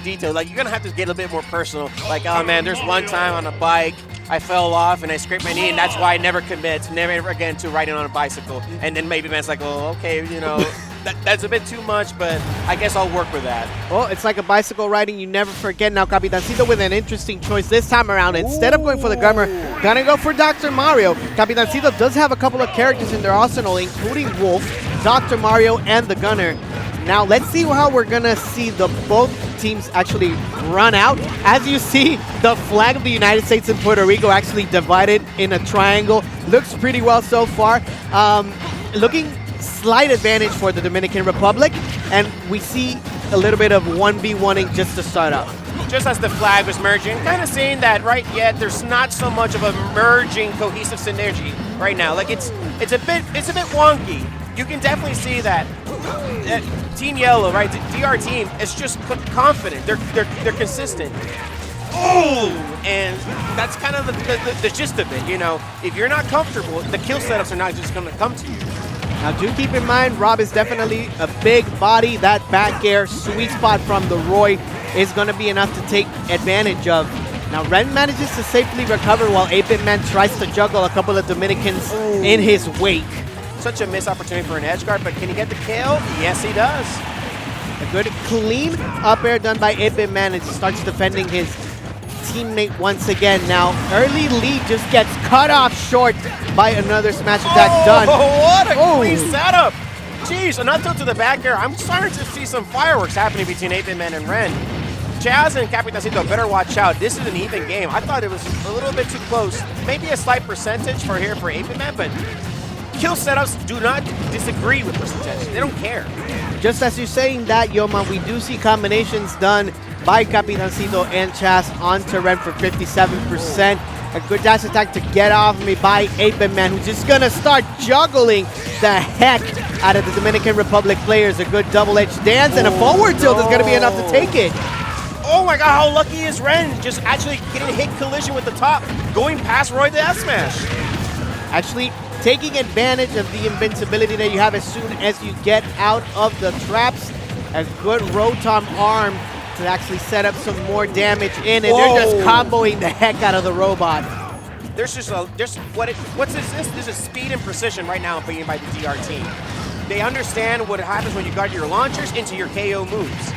detail. Like, you're going to have to get a bit more personal. Like, oh, man, there's one time on a bike, I fell off and I scraped my knee, and that's why I never commit, never ever again to riding on a bicycle. And then maybe man's like, oh, okay, you know, that's a bit too much, but I guess I'll work with that. Well, it's like a bicycle riding you never forget. Now, Capitancito with an interesting choice this time around. Instead of going for the Gummer, gonna go for Dr. Mario. Capitancito does have a couple of characters in their arsenal, including Wolf, Dr. Mario, and the Gunner. Now, let's see how we're gonna see the both teams actually run out. As you see, the flag of the United States and Puerto Rico actually divided in a triangle. Looks pretty well so far. Looking slight advantage for the Dominican Republic, and we see a little bit of 1v1ing just to start up. Just as the flag was merging, kind of seeing that right yet there's not so much of a merging cohesive synergy right now. Like it's a bit wonky. You can definitely see that Team Yellow, right, the DR team is just confident. They're consistent. Oh, and that's kind of the gist of it. You know, if you're not comfortable, the kill setups are not just going to come to you. Now, do keep in mind, Rob is definitely a big body. That back air sweet spot from the Roy is going to be enough to take advantage of. Now, ReN manages to safely recover while 8BitMan tries to juggle a couple of Dominicans in his wake. Such a missed opportunity for an edge guard, but can he get the kill? Yes, he does. A good clean up air done by 8BitMan as he starts defending his teammate once again. Now, early lead just gets cut off short by another smash attack done. What a clean setup! Jeez, an up tilt to the back air. I'm starting to see some fireworks happening between 8BitMan and ReN. Chazz and Capitancito better watch out. This is an even game. I thought it was a little bit too close. Maybe a slight percentage for 8BitMan, but kill setups do not disagree with percentage. They don't care. Just as you're saying that, Yoma, we do see combinations done by Capitancito and Chazz onto ReN for 57%. A good dash attack to get off me by 8BitMan, who's just gonna start juggling the heck out of the Dominican Republic players. A good double-edged dance and a forward tilt is gonna be enough to take it. Oh my god, how lucky is ReN? Just actually getting a hit collision with the top, going past Roy the F-Smash. Actually taking advantage of the invincibility that you have as soon as you get out of the traps. A good Rotom arm to actually set up some more damage in, and they're just comboing the heck out of the robot. There's just what's this? This is speed and precision right now being by the DR team. They understand what happens when you guard your launchers into your KO moves.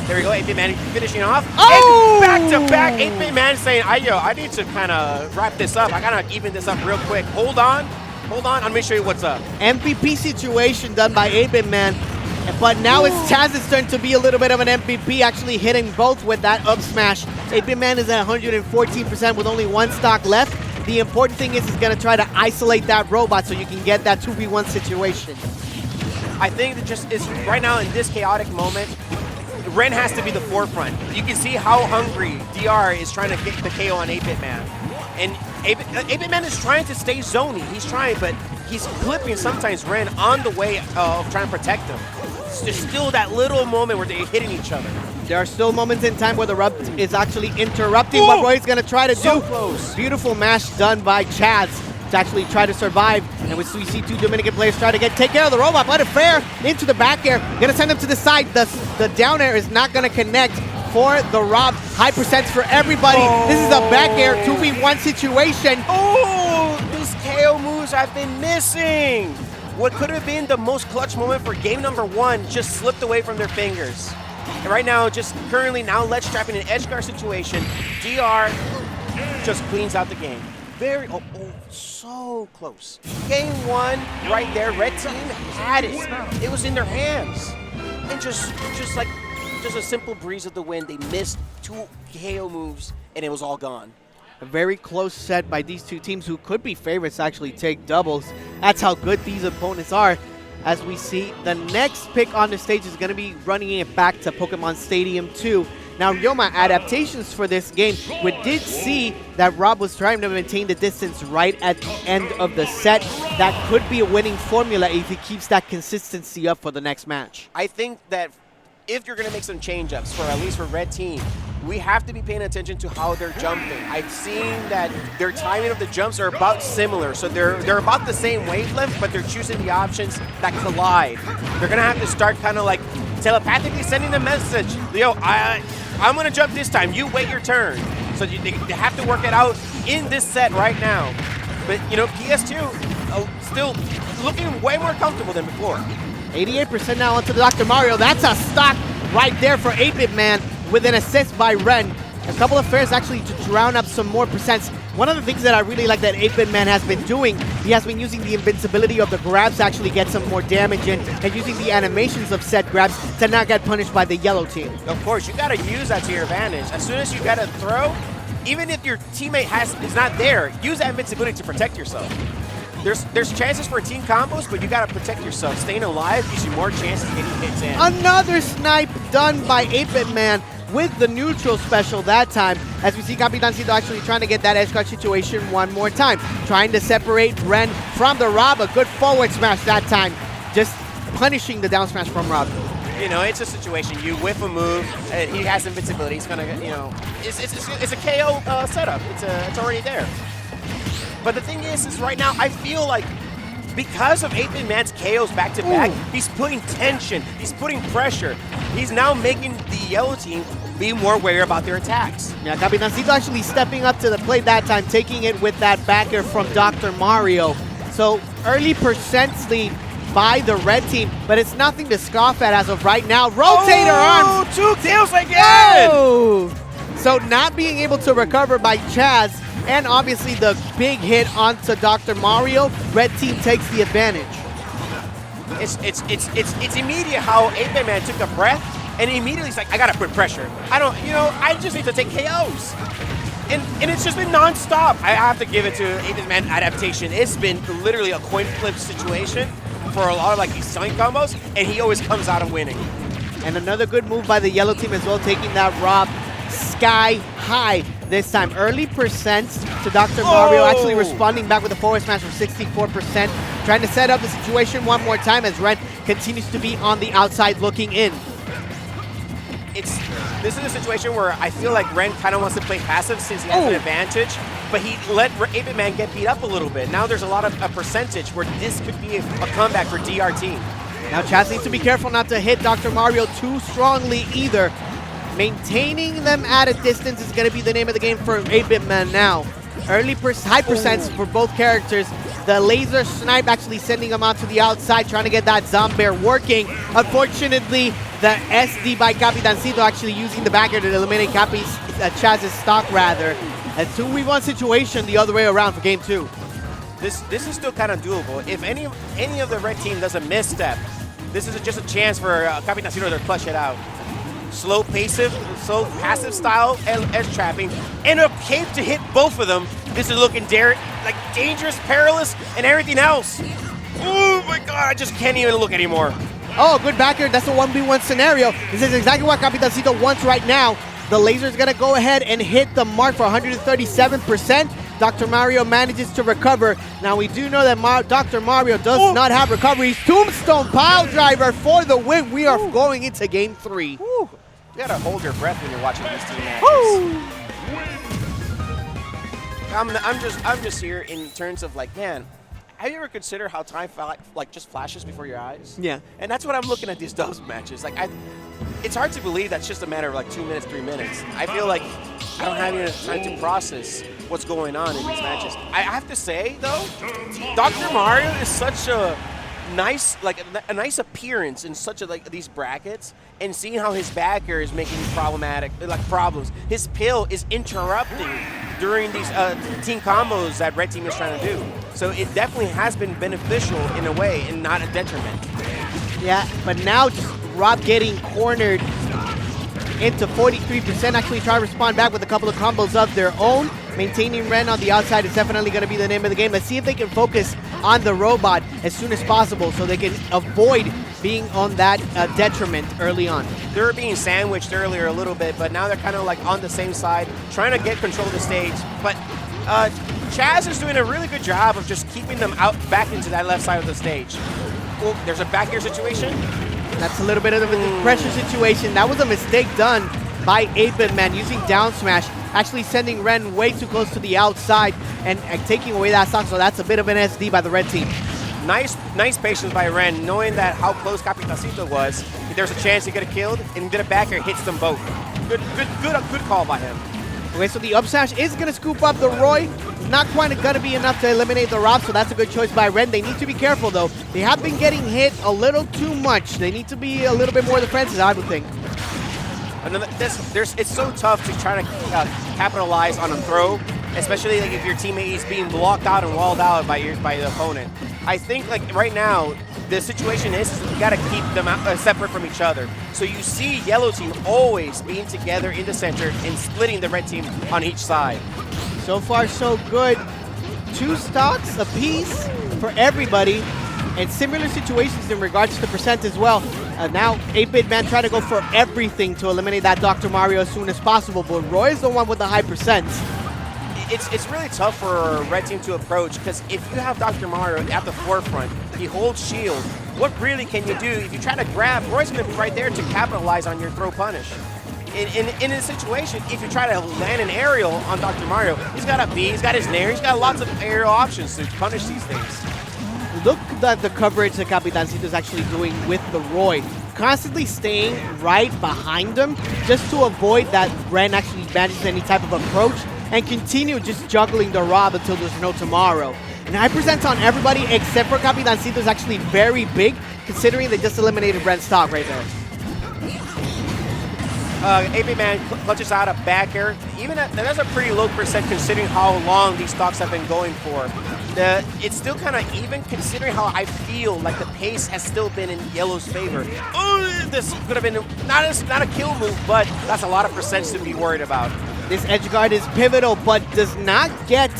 There we go, 8BitMan finishing off. Oh! And back to back, 8BitMan saying, I need to kind of wrap this up. I gotta even this up real quick. Hold on, let me show you what's up. MVP situation done by 8BitMan. But now it's Chazz's turn to be a little bit of an MVP, actually hitting both with that up smash. 8BitMan is at 114% with only one stock left. The important thing is he's going to try to isolate that robot so you can get that 2v1 situation. I think that just is right now in this chaotic moment, ReN has to be the forefront. You can see how hungry DR is trying to get the KO on 8BitMan. And 8BitMan is trying to stay zony. He's trying, but he's clipping sometimes ReN on the way of trying to protect him. There's still that little moment where they're hitting each other. There are still moments in time where the rub is actually interrupting what Roy's going to try to do. Close. Beautiful mash done by Chazz to actually try to survive. And we see two Dominican players try to take care of the robot, but a fair into the back air. Going to send him to the side. The down air is not going to connect for the Rob. High percents for everybody. This is a back air 2v1 situation. Oh, these KO moves I've been missing. What could have been the most clutch moment for game number one just slipped away from their fingers. And right now, just currently now ledge trapping an edge guard situation. DR just cleans out the game. So close. Game one, right there, red team had it. It was in their hands. And just a simple breeze of the wind, they missed two KO moves, and it was all gone. A very close set by these two teams who could be favorites to actually take doubles. That's how good these opponents are. As we see, the next pick on the stage is going to be running it back to Pokemon Stadium 2. Now, Ryoma, adaptations for this game, we did see that Rob was trying to maintain the distance right at the end of the set. That could be a winning formula if he keeps that consistency up for the next match. I think that if you're going to make some change-ups, for at least for red team, we have to be paying attention to how they're jumping. I've seen that their timing of the jumps are about similar, so they're about the same wavelength, but they're choosing the options that collide. They're gonna have to start kind of like telepathically sending the message, Leo, I'm going to jump this time. You wait your turn. So they have to work it out in this set right now. But, you know, PS2 still looking way more comfortable than before. 88% now onto the Dr. Mario. That's a stock right there for 8BitMan with an assist by ReN. A couple of fairs actually to drown up some more percents. One of the things that I really like that 8BitMan has been doing, he has been using the invincibility of the grabs to actually get some more damage in, and using the animations of said grabs to not get punished by the yellow team. Of course, you got to use that to your advantage. As soon as you got to throw, even if your teammate is not there, use that invincibility to protect yourself. There's chances for team combos, but you got to protect yourself. Staying alive gives you more chances of getting hits in. Another snipe done by 8BitMan with the neutral special that time, as we see Capitancito actually trying to get that edge guard situation one more time. Trying to separate ReN from the Rob. A good forward smash that time, just punishing the down smash from Rob. You know, it's a situation. You whiff a move, and he has invincibility. He's gonna, you know, it's a KO setup. It's already there. But the thing is right now I feel like because of 8BitMan's KOs back to back, he's putting tension. He's putting pressure. He's now making the yellow team be more aware about their attacks. Yeah, Capitancito actually stepping up to the plate that time, taking it with that backer from Dr. Mario. So early percents lead by the red team, but it's nothing to scoff at as of right now. Rotator arms! 2 kills again! Oh! So not being able to recover by Chazz, and obviously the big hit onto Dr. Mario, red team takes the advantage. It's immediate how 8BitMan took a breath, and immediately he's like, I gotta put pressure. I just need to take KOs. And it's just been non-stop. I have to give it to 8BitMan adaptation. It's been literally a coin flip situation for a lot of like these selling combos, and he always comes out and winning. And another good move by the yellow team as well, taking that Rob sky high this time. Early percents to Dr. Mario, actually responding back with a forward smash of 64%. Trying to set up the situation one more time as ReN continues to be on the outside looking in. This is a situation where I feel like ReN kind of wants to play passive since he has an advantage, but he let 8BitMan get beat up a little bit. Now there's a lot of a percentage where this could be a comeback for DRT. Now Chazz needs to be careful not to hit Dr. Mario too strongly either. Maintaining them at a distance is going to be the name of the game for 8BitMan now. High percents for both characters. The laser snipe actually sending him out to the outside, trying to get that Zombear working. Unfortunately, the SD by Capitancito actually using the backer to eliminate Chazz's stock rather. A 2v1 situation the other way around for game 2. This is still kind of doable. If any of the red team does a misstep, this is just a chance for Capitancito to clutch it out. Slow passive style edge trapping, and a cape to hit both of them. This is looking like dangerous, perilous, and everything else. Oh my god, I just can't even look anymore. Oh, good backer. That's a 1v1 scenario. This is exactly what Capitancito wants right now. The laser's gonna go ahead and hit the mark for 137%. Dr. Mario manages to recover. Now we do know that Dr. Mario does not have recovery. Tombstone pile driver for the win. We are going into game 3. You gotta hold your breath when you're watching these team matches. I'm just here in terms of like, man, have you ever considered how time just flashes before your eyes? Yeah. And that's what I'm looking at these dubs matches. Like, it's hard to believe that's just a matter of like 2 minutes, 3 minutes. I feel like I don't have enough time to process what's going on in these matches. I have to say though, Dr. Mario is such a nice, a nice appearance in such these brackets, and seeing how his backer is making problems. His pill is interrupting during these team combos that red team is trying to do. So it definitely has been beneficial in a way and not a detriment. Yeah, but now just Rob getting cornered into 43%, actually try to respond back with a couple of combos of their own. Maintaining ReN on the outside is definitely going to be the name of the game. Let's see if they can focus on the robot as soon as possible so they can avoid being on that detriment early on. They were being sandwiched earlier a little bit, but now they're kind of like on the same side, trying to get control of the stage. But Chazz is doing a really good job of just keeping them out back into that left side of the stage. Oh, there's a back air situation. That's a little bit of a pressure situation. That was a mistake done by 8BitMan using down smash, actually sending ReN way too close to the outside and taking away that stock. So that's a bit of an SD by the red team. Nice patience by ReN, knowing that how close Capitancito was. there's a chance he could have killed, and the back air hits them both. Good call by him. Okay, so the up smash is going to scoop up the Roy. Not quite going to be enough to eliminate the Rob, so that's a good choice by ReN. They need to be careful, though. They have been getting hit a little too much. They need to be a little bit more defensive, I would think. It's so tough to try to capitalize on a throw, especially like if your teammate is being blocked out and walled out by the opponent. I think like right now, the situation is you got to keep them separate from each other. So you see yellow team always being together in the center and splitting the red team on each side. So far, so good. 2 stocks apiece for everybody, and similar situations in regards to percent as well. Now, 8BitMan trying to go for everything to eliminate that Dr. Mario as soon as possible, but Roy is the one with the high percent. It's really tough for a red team to approach, because if you have Dr. Mario at the forefront, he holds shield, what really can you do? If you try to grab, Roy's going to be right there to capitalize on your throw punish. In a situation, if you try to land an aerial on Dr. Mario, he's got a B, he's got his nair, he's got lots of aerial options to punish these things. Look at the coverage that Capitancito is actually doing with the Roy. Constantly staying right behind him just to avoid that ReN actually manages any type of approach, and continue just juggling the Rob until there's no tomorrow. 9% on everybody except for Capitancito is actually very big, considering they just eliminated ReN's stock right there. 8BitMan clutches out a back air. Even that's a pretty low percent considering how long these stocks have been going for. It's still kind of even considering how I feel like the pace has still been in yellow's favor. Oh, this could have been not a kill move, but that's a lot of percents to be worried about. This edge guard is pivotal, but does not get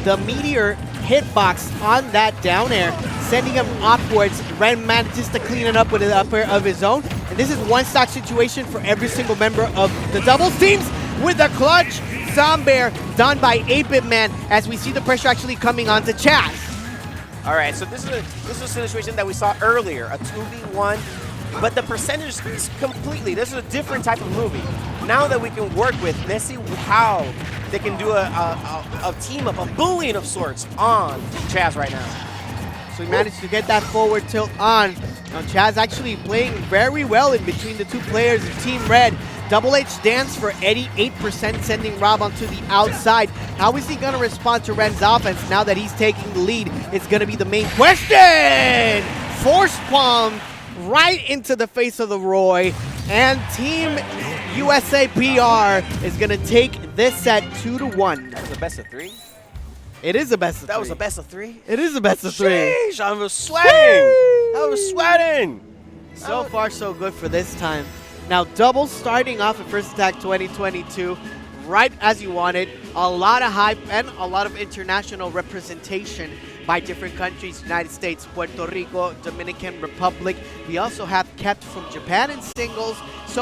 the meteor hitbox on that down air, sending him upwards. ReN manages to clean it up with an up air of his own. And this is one stock situation for every single member of the doubles teams, with a clutch Zombear done by 8BitMan, as we see the pressure actually coming onto Chazz. All right, so this is a situation that we saw earlier, a 2v1, but the percentage is completely, this is a different type of movie. Now that we can work with, let's see how they can do a team up, a bullying of sorts on Chazz right now. So we managed to get that forward tilt on. Now Chazz actually playing very well in between the two players of Team Red. Double H stands for 88%, sending Rob onto the outside. How is he going to respond to ReN's offense now that he's taking the lead? It's going to be the main question. Force palm right into the face of the Roy. And Team USA PR is going to take this set 2-1. That was a best of 3? It is a best of 3. That was a best of 3? It is a best of 3. Sheesh, I was sweating. I was sweating. So far, so good for this time. Now, doubles starting off at First Attack 2022, right as you wanted. A lot of hype and a lot of international representation by different countries: United States, Puerto Rico, Dominican Republic. We also have kept from Japan in singles. So